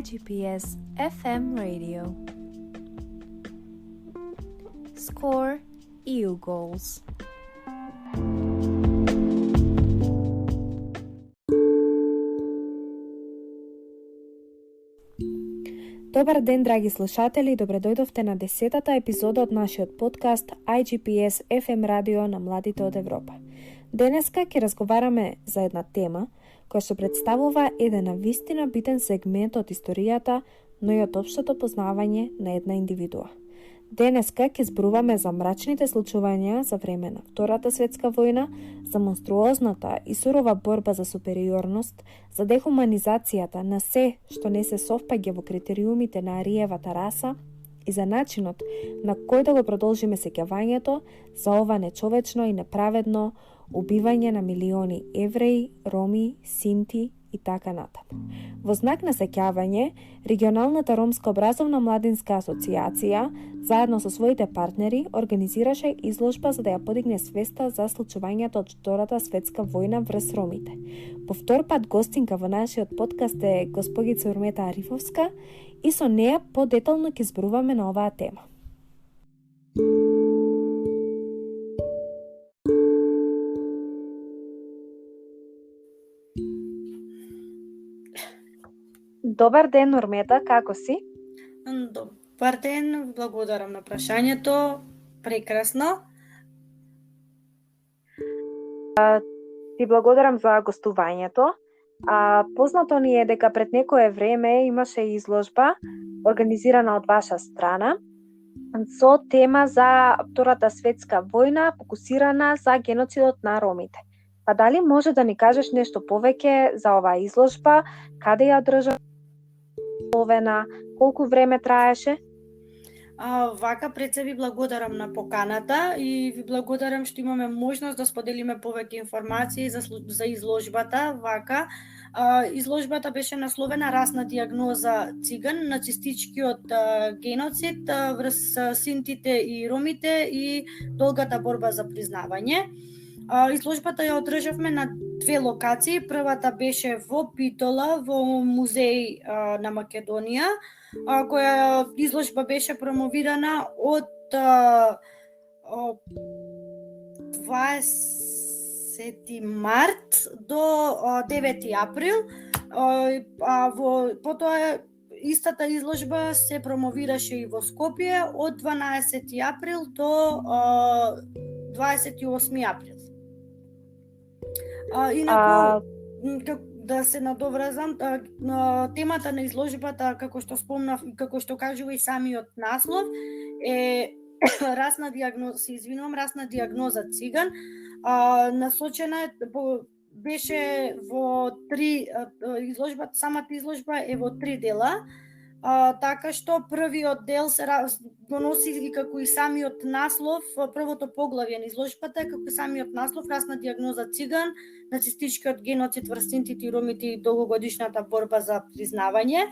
IGPS FM radio. Score EU goals. Добар ден, драги слушатели, добре дојдовте на 10-та епизода од нашиот подкаст IGPS FM радио на младите од Европа. Денеска ќе разговараме за една тема која што представува еден навистина битен сегмент од историјата, но и од општото познавање на една индивидуа. Денеска ќе зборуваме за мрачните случувања за време на Втората светска војна, за монструозната и сурова борба за супериорност, за дехуманизацијата на се што не се совпаѓа во критериумите на ариевата раса и за начинот на кој да го продолжиме сеќавањето за ова нечовечно и неправедно убивање на милиони евреи, роми, синти и така натаму. Во знак на сеќавање, регионалната ромска образовна младинска асоциација заедно со своите партнери организираше изложба за да ја подигне свеста за случувањето од Втората светска војна врз ромите. По втор пат гостинка во нашиот подкаст е госпогица Урмета Арифовска и со неја подетално ќе зборуваме на оваа тема. Добар ден, Урмета, како си? Добар ден, благодарам на прашањето. Прекрасно. Ти благодарам за гостувањето. Познато ни е дека пред некое време имаше изложба организирана од ваша страна со тема за Втората светска војна, фокусирана за геноцидот на ромите. Па дали може да ни кажеш нешто повеќе за оваа изложба, каде ја одржа, колку време траеше? Вака пред се ви благодарам на поканата и ви благодарам што имаме можност да споделиме повеќе информации за изложбата. Вака, изложбата беше насловена Расна диагноза циган, нацистичкиот геноцид врз синтите и ромите и долгата борба за признавање. Изложбата ја одржавме на две локации. Првата беше во Битола, во музеј на Македонија, која изложба беше промовирана од 20 март до 9 април. Потоа истата изложба се промовираше и во Скопје од 12 април до 28 април. Инаку, да се надовразам, темата на изложбата, како што спомнав и како што кажува и самиот наслов, е расна диагноза циган. Насочена беше во самата изложба е во 3 дела. Така што првиот дел се го носи и како и самиот наслов, првото поглавје на изложбата како и самиот наслов Расна диагноза циган, нацистичкиот геноцид врз синтите и ромите и долгогодишната борба за признавање.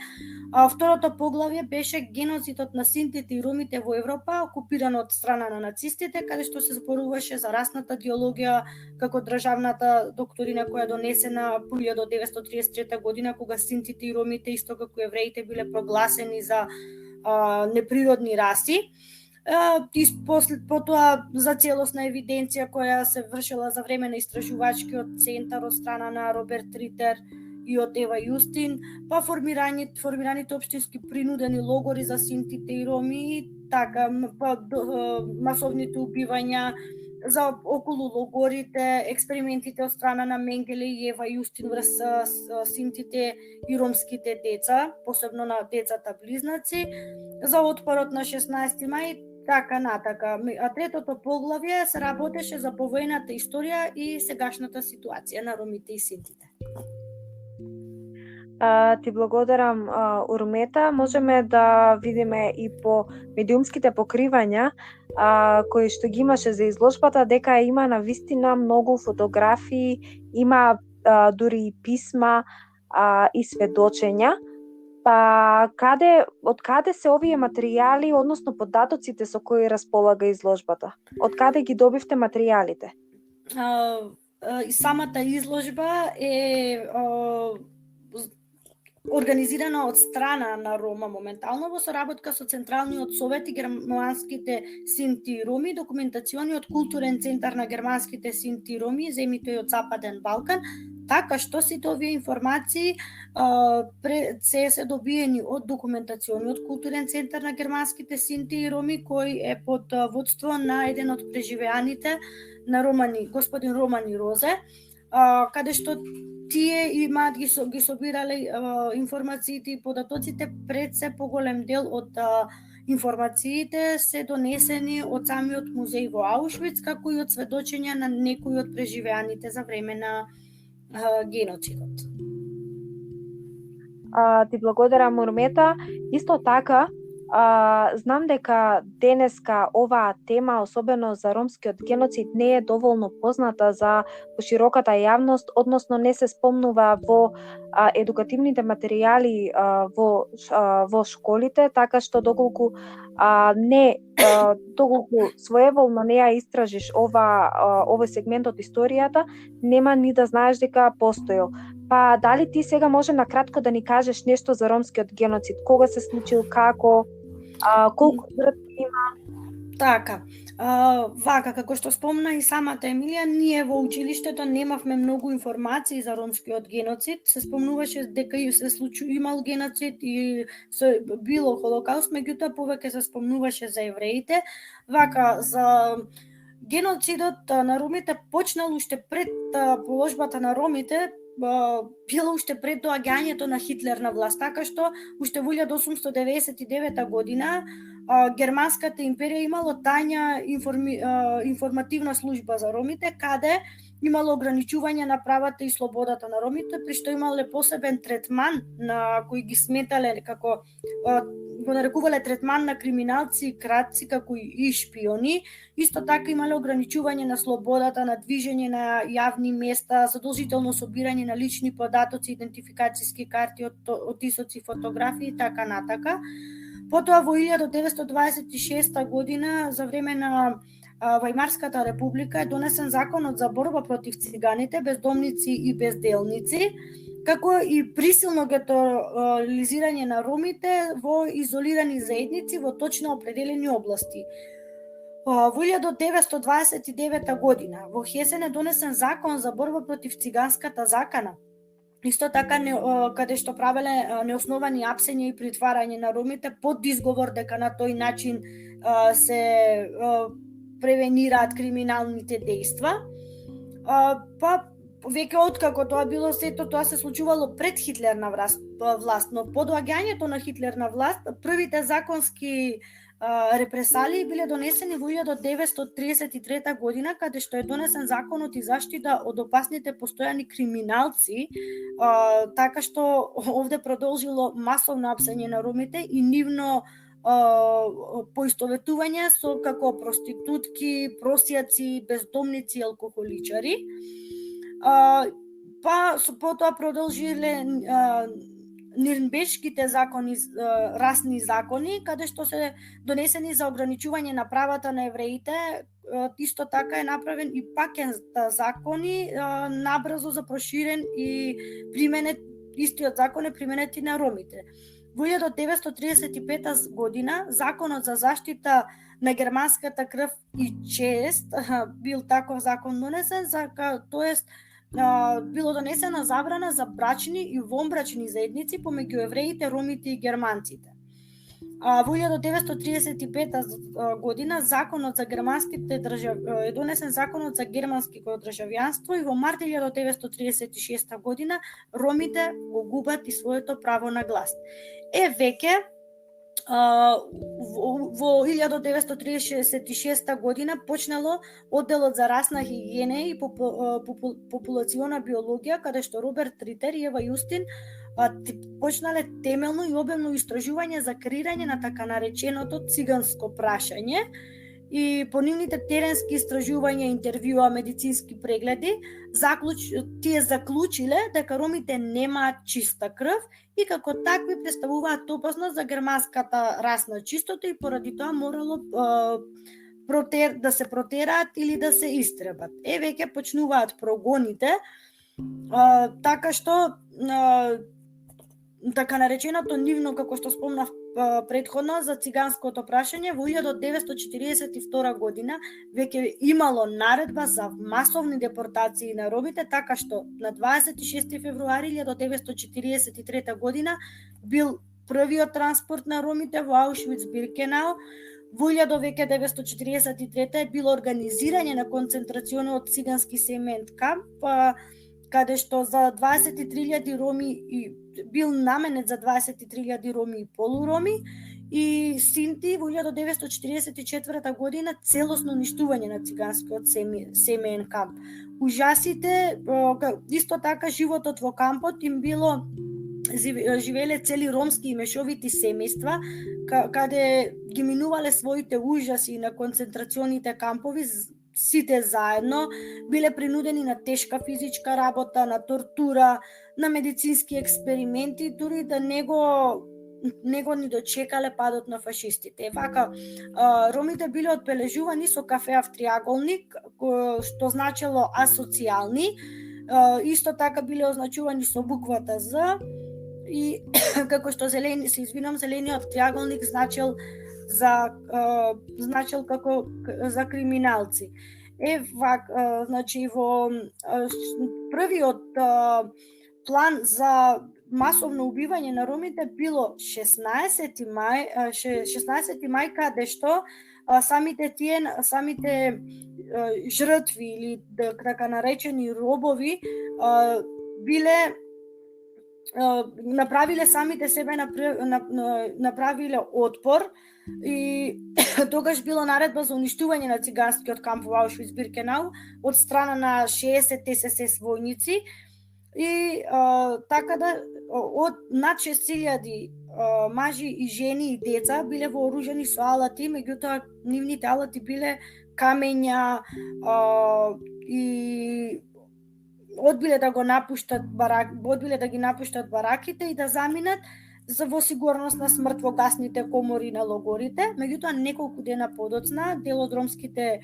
Второто поглавје беше геноцидот на синтите и ромите во Европа, окупирано од страна на нацистите, каде што се зборуваше за расната идеологија како државната докторина која донесена по 1933 година, кога синтите и ромите, исто како евреите, биле прогласени за неприродни раси. Потоа за целосна евиденција која се вршила за време на истражувачкиот центар од страна на Роберт Ритер и од Ева Јустин, па формираните општински принудени логори за синтите и роми, така масовните убивања за околу логорите, експериментите од страна на Менгеле и Ева Јустин врз синтите и ромските деца, посебно на децата близнаци, за отпорот на 16 мај, така натака. А третото поглавје се работеше за повојната историја и сегашната ситуација на ромите и синтите. Ти благодарам, Урмета. Можеме да видиме и по медиумските покривања кои што ги имаше за изложбата, дека има навистина многу фотографии, има дури и писма и сведочења. Па од каде се овие материјали, односно податоците со кои располага изложбата? Од каде ги добивте материјалите? Самата изложба е организирана од страна на Рома моментално во соработка со Централниот совет и германските синти и роми, документациониот културен центар на германските синти и роми, земјите од Западен Балкан, така што сите овие информации се добиени од документациониот културен центар на германските синти и роми, кој е под водство на еден од преживеаните на Романи, господин Романи Розе, каде што тие имаат ги собирале информациите и податоците. Пред се поголем дел од информациите се донесени од самиот музеј во Аушвиц, како и од сведочења на некои од преживеаните за време на геноцидот. Ти благодарам, Мурмета. Исто така, знам дека денеска оваа тема, особено за ромскиот геноцид, не е доволно позната за широката јавност, односно не се спомнува во едукативните материјали во школите, така што доколку доколку своеволно не ја истражиш овој сегмент од историјата, нема ни да знаеш дека постоел. Па дали ти сега може накратко да ни кажеш нешто за ромскиот геноцид? Кога се случил, како, колку жртви има? Така, вака, како што спомна и самата Емилија, ние во училиштето немавме многу информации за ромскиот геноцид. Се спомнуваше дека се имал геноцид и било Холокауст, меѓутоа повеќе се спомнуваше за евреите. Вака, за геноцидот на ромите почнал уште пред положбата на ромите, било уште пред доаѓањето на Хитлер на власт, така што уште во 1899 година Германската империја имало тајна информативна служба за ромите, каде имало ограничување на правата и слободата на ромите, при што имале посебен третман на кои ги сметале како го нарекувале третман на криминалци, кратци, како и шпиони. Исто така имале ограничување на слободата на движење на јавни места, задолжително собирање на лични податоци, идентификацијски карти, отисоци, фотографии и така натака. Потоа во 1926 година, за време на Вајмарската република, е донесен законот за борба против циганите, бездомници и безделници, како и присилно гетерализирање на ромите во изолирани заедници во точно определени области. Во 1929 година во Хесен е донесен закон за борба против циганската закана. Исто така, каде што правеле неосновани апсење и притварање на ромите под изговор дека на тој начин се превенираат криминалните дејства. Па веќе откако тоа било сето, тоа се случувало пред Хитлер на власт, но по доаѓањето на Хитлер на власт, првите законски репресалии биле донесени во 1933 година, каде што е донесен законот и заштита од опасните постојани криминалци, така што овде продолжило масовно апсење на ромите и нивно поистоветување со како проститутки, просјаци, бездомници, алкохоличари. Па потоа продолжиле Нирнбергските закони, расни закони, каде што се донесени за ограничување на правата на евреите. Исто така е направен и пакен закони, набрзо за проширен и применет, истиот закон е применет и на ромите. Во 1935 година законот за заштита на германската крв и чест бил таков закон донесен, тоест било донесена забрана за брачни и вонбрачни заедници помеѓу евреите, ромите и германците. Во 1935 година законот за германските е донесен законот за германското државјанство и во март 1936 година ромите го губат и своето право на глас. Веќе во 1936 година почнало одделот за расна хигиена и популациона биологија, каде што Роберт Ритер и Ева Јустин почнале темелно и обемно истражување за креирање на така нареченото циганско прашање и по нивните теренски истражувања, интервјуа, медицински прегледи, тие заклучиле дека ромите немаат чиста крв и како такви представуваат опасност за германската расна чистота и поради тоа морало да се протераат или да се истребат. Веќе почнуваат прогоните, така што така нареченото нивно, како што спомнав претходно, за циганското прашање, во 1942 година веќе имало наредба за масовни депортации на ромите, така што на 26 февруари 1943 година бил првиот транспорт на ромите во Аушвиц-Биркенау. Во 1943 е било организирање на концентрацијниот цигански семеен камп, каде што за 23.000 роми и бил наменет за 23.000 роми и полуроми и синти во 1944 година целосно уништување на циганскиот семеен камп. Ужасите, исто така животот во кампот им било живеле цели ромски и мешовити семејства, каде ги минувале своите ужаси на концентрацијните кампови, сите заедно, биле принудени на тешка физичка работа, на тортура, на медицински експерименти, дури да не го ни дочекале падот на фашистите. Вака, ромите биле одбележувани со кафеав триаголник, што значело асоцијални, исто така биле означувани со буквата З, и како што зелениот триаголник значел како за криминалци. Значи во првиот план за масовно убивање на ромите било 16 мај, каде што самите жртви или така наречени робови биле направиле самите себе направиле отпор и тогаш било наредба за уништување на циганскиот камп во Аушвиц-Биркенау од страна на 60 ССС војници и така да од над 6.000 мажи и жени и деца биле вооружени со алати, меѓутоа нивните алати биле камења и одбиле да ги напуштат бараките и да заминат во сигурност на смрт во гасните комори на логорите. Меѓутоа, неколку дена подоцна, дел од ромските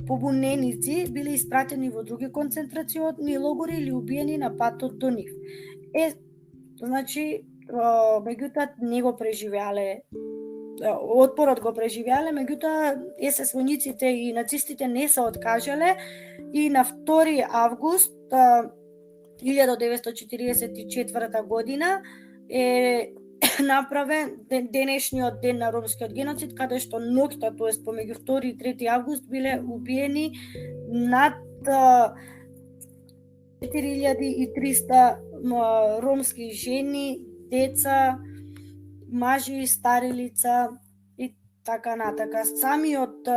побуненици биле испратени во други концентрацијни логори или убиени на патот до нив. Значи, меѓутоа не го преживеале, отпорот го преживеале, меѓутоа СС војниците и нацистите не се откажале и на 2 август 1944 година е направен денешниот ден на ромскиот геноцид, каде што ноќта, тоест помеѓу 2 и 3 август биле убиени над 4300 ромски жени, деца, мажи, стари лица и така натака. Самиот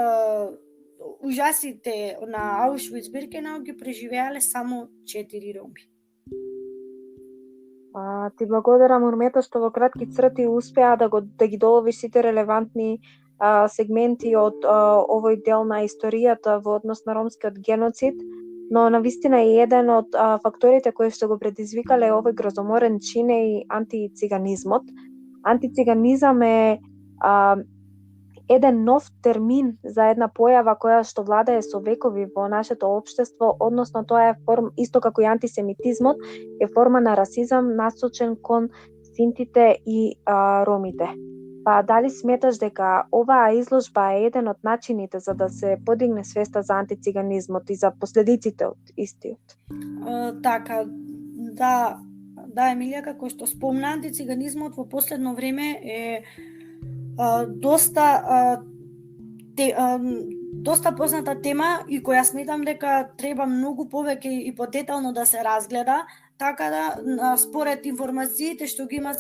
ужасите на Аушвиц-Биркенау ги преживеале само 4 роми. Ти благодарам, Урмета, што во кратки црти успеа да ги доловиш сите релевантни сегменти од овој дел на историјата во однос на ромскиот геноцид, но навистина е еден од факторите кои што го предизвикале овој грозоморен чин и антициганизмот. Антициганизам е еден нов термин за една појава која што владае со векови во нашето општество, односно тоа е исто како и антисемитизмот, е форма на расизам насочен кон синтите и ромите. Па дали сметаш дека оваа изложба е еден од начините за да се подигне свеста за антициганизмот и за последиците од истиот? Така, да, Емилија, како што спомна, антициганизмот во последно време е доста позната тема и која сметам дека треба многу повеќе и подетално да се разгледа, така да според информациите што ги има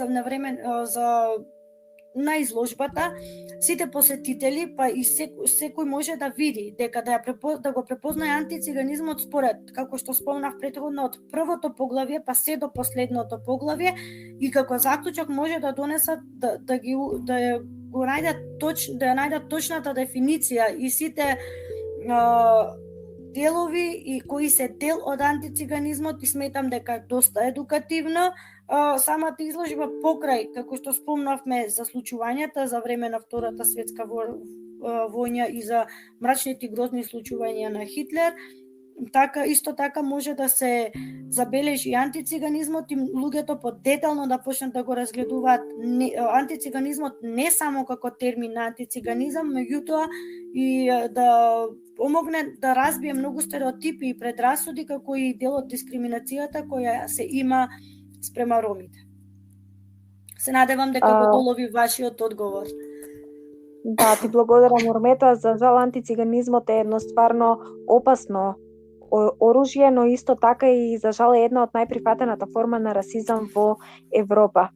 на изложбата, сите посетители, па и секој може да види дека да го препознае антициганизмот според, како што спомнав претходно, од првото поглавје па се до последното поглавје и како заклучок може да донесат да најдат точната дефиниција и сите делови и кои се дел од антициганизмот и сметам дека е доста едукативно. Самата изложба покрај, како што спомнавме, за случувањата за време на Втората светска војна и за мрачните грозни случувања на Хитлер, Исто така може да се забележи антициганизмот и луѓето подетално да почнат да го разгледуваат антициганизмот не само како термин на антициганизам, меѓутоа и да помогне да разбие многу стереотипи и предрасуди, како и дел од дискриминацијата која се има спрема ромите. Се надевам дека го долови вашиот одговор. Да, ти благодарам, Мурмета. За жал, антициганизмот е едно стварно опасно оружје, но исто така и за жал е една од најприфатената форма на расизам во Европа.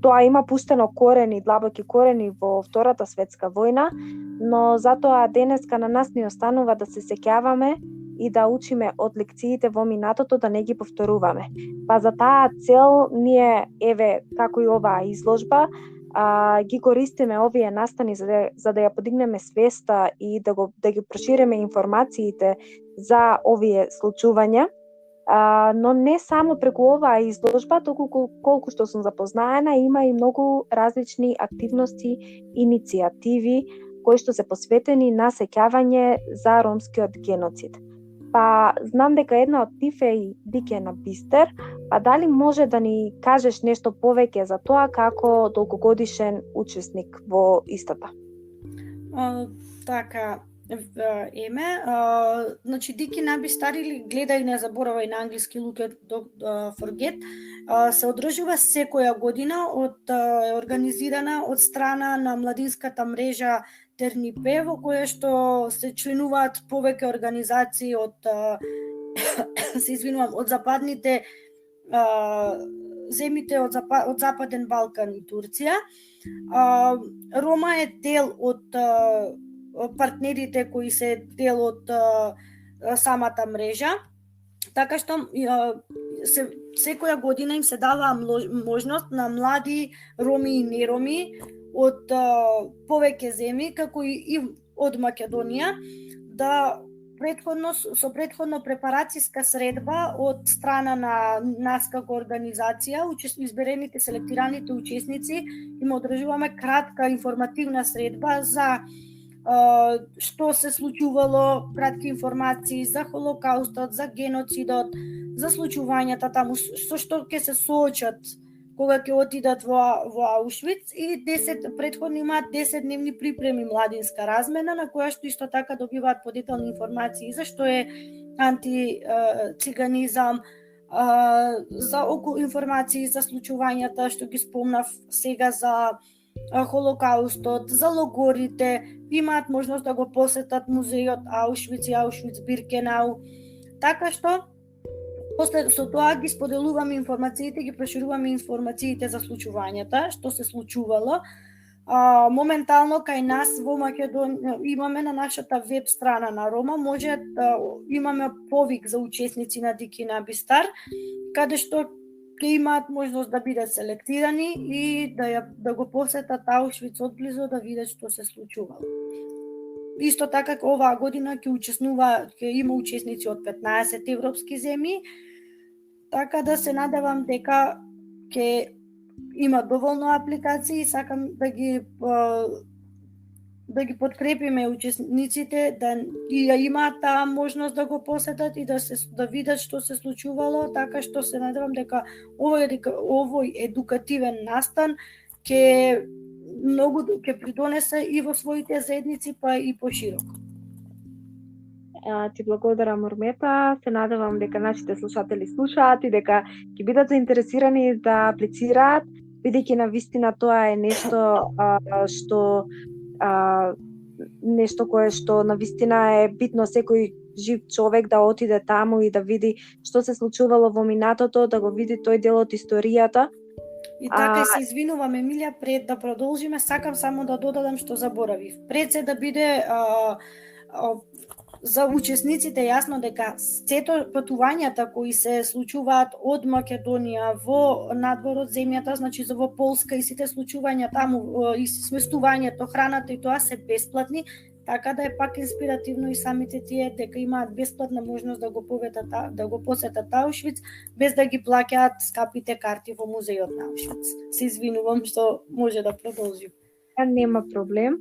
Тоа има пуштено корени, длабоки корени во Втората светска војна, но затоа денеска на нас ни останува да се сеќаваме и да учиме од лекциите во минатото, да не ги повторуваме. Па за таа цел ние, еве, како и оваа изложба, ги користиме овие настани за да ја подигнеме свеста и да ги прошириме информациите за овие случувања. Но не само преку оваа изложба, туку колку што сум запознаена, има и многу различни активности, иницијативи кои што се посветени на сеќавање за ромскиот геноцид. Па знам дека една од тив е и Дикена Бистер, па дали може да ни кажеш нешто повеќе за тоа како долгогодишен учесник во истата? Така, Еме, значи Дикена Бистер или гледај, не заборавај на англиски Look at Forget, се одржува секоја година организирана од страна на младинската мрежа Тернипе, во која што се членуваат повеќе организации од од западните земите од Западен Балкан и Турција. Рома е дел од партнерите кои се дел од самата мрежа, така што секоја година им се дава можност на млади роми и нероми од повеќе земји, како и од Македонија, да со предходно препарацијска средба од страна на нас како организација, изберените селектираните учесници, им одржуваме кратка информативна средба за што се случувало, кратки информации за Холокаустот, за геноцидот, за случувањата таму, со што ќе се соочат кога ќе отидат во Аушвиц, и предходно имаат 10-дневни припреми младинска размена, на која што исто така добиваат подетални информации за што е антициганизам, за информации за случувањата што ги спомнав сега за Холокаустот, за логорите, имаат можност да го посетат музејот Аушвиц и Аушвиц-Биркенау. Така што после со тоа ги споделуваме информациите, ги прошируваме информациите за случувањата, што се случувало. Моментално кај нас во Македонија имаме на нашата веб страна на Рома, може да имаме повик за учесници на Дикена Бистер, каде што ќе имаат можност да бидат селектирани и да го посетат Аушвиц одблизу, да видат што се случувало. Исто така оваа година ќе има учесници од 15 европски земји, така да се надевам дека ќе има доволно апликации. Сакам да ги подкрепиме учесниците да ја имаат таа можност да го посетат и да видат што се случувало, така што се надевам дека овој едукативен настан ќе придонесе и во своите заедници, па и пошироко. Ти благодарам, Мурмета. Се надевам дека нашите слушатели слушаат и дека ќе бидат заинтересирани да аплицираат, бидејќи на вистина тоа е нешто нешто кое што на вистина е битно секој жив човек да отиде таму и да види што се случувало во минатото, да го види тој дел од историјата. И така се извинувам, Емилија, пред да продолжиме, сакам само да додадам што заборавив. Пред се да биде за учесниците јасно дека сето патувањата кои се случуваат од Македонија во надвор од земјата, значи за во Полска и сите случувања таму, и сместувањето, храната и тоа се бесплатни, така да е пак инспиративно и самите тие дека имаат бесплатна можност да го посетат Аушвиц без да ги плаќаат скапите карти во музејот на Аушвиц. Се извинувам што може да продолжим. Нема проблем.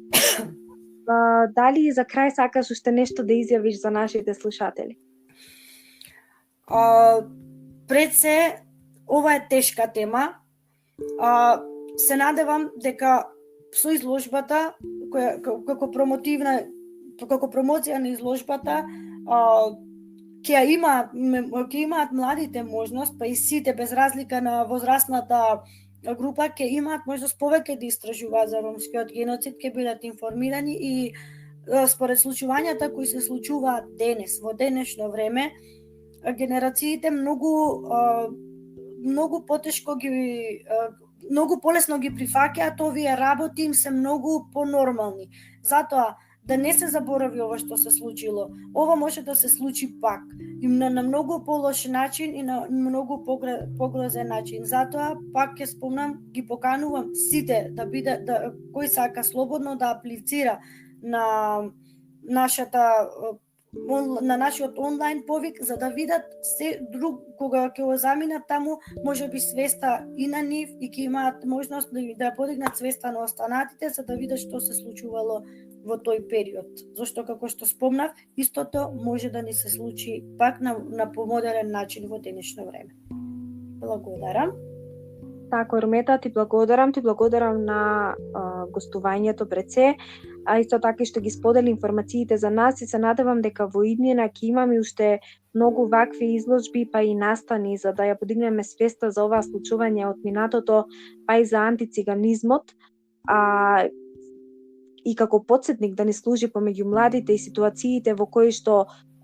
Дали за крај сакаш уште нешто да изјавиш за нашите слушатели? Пред се, ова е тешка тема. Се надевам дека со изложбата, како промоција на изложбата, ќе имаат младите можност, па и сите без разлика на возрастната група, ќе имаат можност повеќе да истражуваат за ромскиот геноцид, ќе бидат информирани и според случувањата кои се случуваат денес, во денешно време, генерациите многу потешко многу полесно ги прифаќаат овие работи, им се многу понормални. Затоа да не се заборави ова што се случило. Ова може да се случи пак и на многу полош начин и на многу погрозен начин. Затоа пак ќе спомнам, ги поканувам сите кој сака слободно да аплицира на нашиот онлайн повик, за да видат се кога ќе го заминат таму, може би свеста и на нив и ќе имаат можност да подигнат свеста на останатите, за да видат што се случувало во тој период. Зашто, како што спомнав, истото може да ни се случи пак на помодерен начин во денешно време. Благодарам. Така, Румета, ти благодарам на гостувањето пред се, а исто така што ги сподели информациите за нас и се надевам дека во иднина ќе имаме уште многу вакви изложби па и настани за да ја подигнеме свеста за оваа случување од минатото, па и за антициганизмот, и како потсетник да ни служи помеѓу младите и ситуациите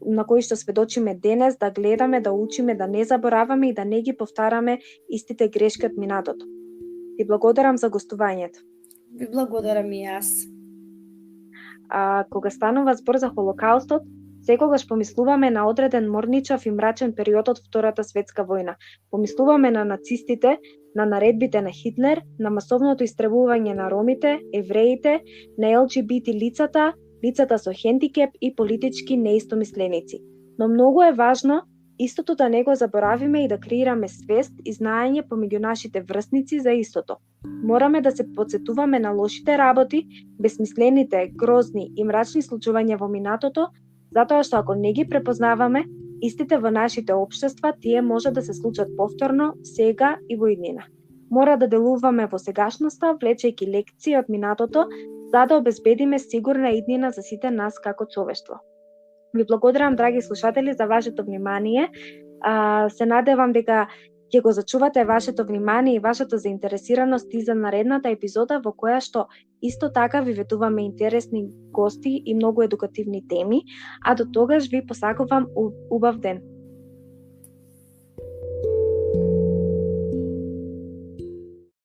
на кои што сведочиме денес, да гледаме, да учиме, да не забораваме и да не ги повтараме истите грешки од минатото. Ти благодарам за гостувањето. Ви благодарам и јас. Кога станува збор за Холокаустот, секогаш помислуваме на одреден морничав и мрачен период од Втората светска војна. Помислуваме на нацистите, на наредбите на Хитлер, на масовното истребување на ромите, евреите, на ЛГБТ лицата со хендикеп и политички неистомисленици. Но многу е важно истото да не го заборавиме и да креираме свест и знаење помеѓу нашите врсници за истото. Мораме да се потсетуваме на лошите работи, бесмислените, грозни и мрачни случувања во минатото, затоа што ако не ги препознаваме, истите во нашите општества, тие може да се случат повторно, сега и во иднина. Мора да делуваме во сегашноста, влечејќи лекции од минатото, за да обезбедиме сигурна иднина за сите нас како човештво. Ви благодарам, драги слушатели, за вашето внимание. Се надевам дека ќе го зачувате вашето внимание и вашата заинтересираност и за наредната епизода во која што исто така ви ветуваме интересни гости и многу едукативни теми, а до тогаш ви посакувам убав ден.